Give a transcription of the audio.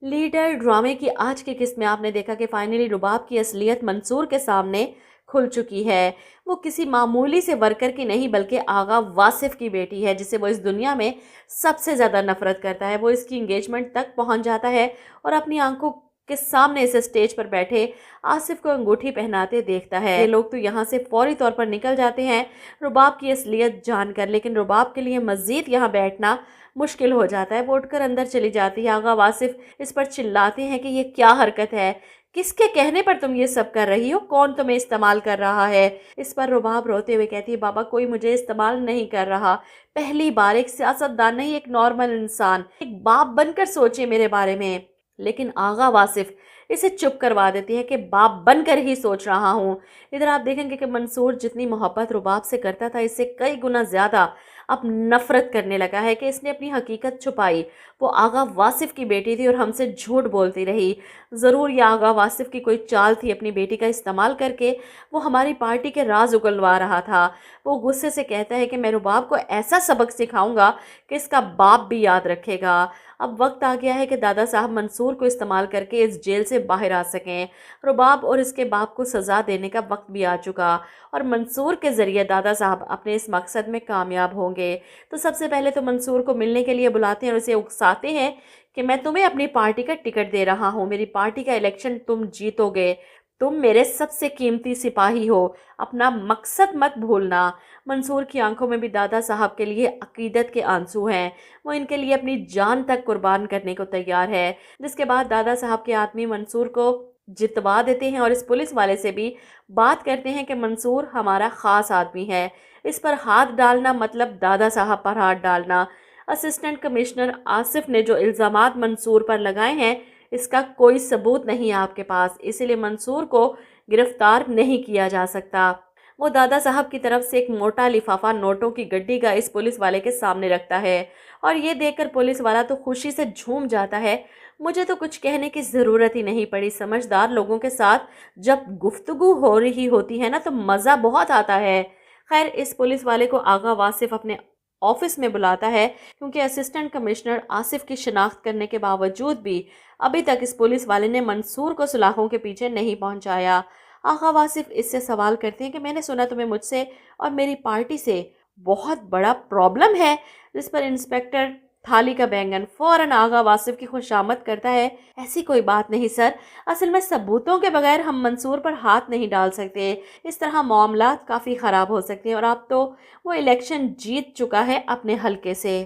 Leader ڈرامے کی آج کی قسط میں آپ نے دیکھا کہ فائنلی رباب کی اصلیت منصور کے سامنے کھل چکی ہے۔ وہ کسی معمولی سے ورکر کی نہیں بلکہ آغا واصف کی بیٹی ہے، جسے وہ اس دنیا میں سب سے زیادہ نفرت کرتا ہے۔ وہ اس کی انگیجمنٹ تک پہنچ جاتا ہے اور اپنی آنکھوں کے سامنے اسے سٹیج پر بیٹھے آصف کو انگوٹھی پہناتے دیکھتا ہے۔ یہ لوگ تو یہاں سے فوری طور پر نکل جاتے ہیں رباب کی اصلیت جان کر، لیکن رباب کے لیے مزید یہاں بیٹھنا مشکل ہو جاتا ہے۔ وہ اٹھ کر اندر چلی جاتی ہے۔ آغا واصف اس پر چلاتے ہیں کہ یہ کیا حرکت ہے، کس کے کہنے پر تم یہ سب کر رہی ہو، کون تمہیں استعمال کر رہا ہے؟ اس پر رباب روتے ہوئے کہتی ہے بابا کوئی مجھے استعمال نہیں کر رہا، پہلی بار ایک سیاستدان نہیں، ایک نارمل انسان، ایک باپ بن کر سوچے میرے بارے میں۔ لیکن آغا واصف اسے چپ کروا دیتی ہے کہ باپ بن کر ہی سوچ رہا ہوں۔ ادھر آپ دیکھیں گے کہ منصور جتنی محبت رباب سے کرتا تھا اس سے کئی گنا زیادہ اب نفرت کرنے لگا ہے کہ اس نے اپنی حقیقت چھپائی۔ وہ آغا واصف کی بیٹی تھی اور ہم سے جھوٹ بولتی رہی۔ ضرور یہ آغا واصف کی کوئی چال تھی، اپنی بیٹی کا استعمال کر کے وہ ہماری پارٹی کے راز اگلوا رہا تھا۔ وہ غصے سے کہتا ہے کہ میں رباب کو ایسا سبق سکھاؤں گا کہ اس کا باپ بھی یاد رکھے گا۔ اب وقت آ گیا ہے کہ دادا صاحب منصور کو استعمال کر کے اس جیل سے باہر آ سکیں۔ رباب اور اس کے باپ کو سزا دینے کا وقت بھی آ چکا اور منصور کے ذریعے دادا صاحب اپنے اس مقصد میں کامیاب ہوں گے۔ تو سب سے پہلے تو منصور کو ملنے کے لیے بلاتے ہیں اور اسے اکساتے ہیں کہ میں تمہیں اپنی پارٹی کا ٹکٹ دے رہا ہوں، میری پارٹی کا الیکشن تم جیتو گے، تم میرے سب سے قیمتی سپاہی ہو، اپنا مقصد مت بھولنا۔ منصور کی آنکھوں میں بھی دادا صاحب کے لیے عقیدت کے آنسو ہیں، وہ ان کے لیے اپنی جان تک قربان کرنے کو تیار ہے۔ جس کے بعد دادا صاحب کے آدمی منصور کو جتوا دیتے ہیں اور اس پولیس والے سے بھی بات کرتے ہیں کہ منصور ہمارا خاص آدمی ہے، اس پر ہاتھ ڈالنا مطلب دادا صاحب پر ہاتھ ڈالنا۔ اسسٹنٹ کمشنر آصف نے جو الزامات منصور پر لگائے ہیں اس کا کوئی ثبوت نہیں آپ کے پاس، اسی لیے منصور کو گرفتار نہیں کیا جا سکتا۔ وہ دادا صاحب کی طرف سے ایک موٹا لفافہ نوٹوں کی گڈی کا اس پولیس والے کے سامنے رکھتا ہے اور یہ دیکھ کر پولیس والا تو خوشی سے جھوم جاتا ہے۔ مجھے تو کچھ کہنے کی ضرورت ہی نہیں پڑی، سمجھدار لوگوں کے ساتھ جب گفتگو ہو رہی ہوتی ہے نا تو مزہ بہت آتا ہے۔ خیر اس پولیس والے کو آغا واصف اپنے آفس میں بلاتا ہے کیونکہ اسسٹنٹ کمشنر آصف کی شناخت کرنے کے باوجود بھی ابھی تک اس پولیس والے نے منصور کو سلاخوں کے پیچھے نہیں پہنچایا۔ آغا واصف اس سے سوال کرتے ہیں کہ میں نے سنا تمہیں مجھ سے اور میری پارٹی سے بہت بڑا پرابلم ہے، جس پر انسپیکٹر تھالی کا بینگن فوراً آغا واصف کی خوشامد کرتا ہے۔ ایسی کوئی بات نہیں سر، اصل میں ثبوتوں کے بغیر ہم منصور پر ہاتھ نہیں ڈال سکتے، اس طرح معاملات کافی خراب ہو سکتے ہیں اور اب تو وہ الیکشن جیت چکا ہے اپنے حلقے سے۔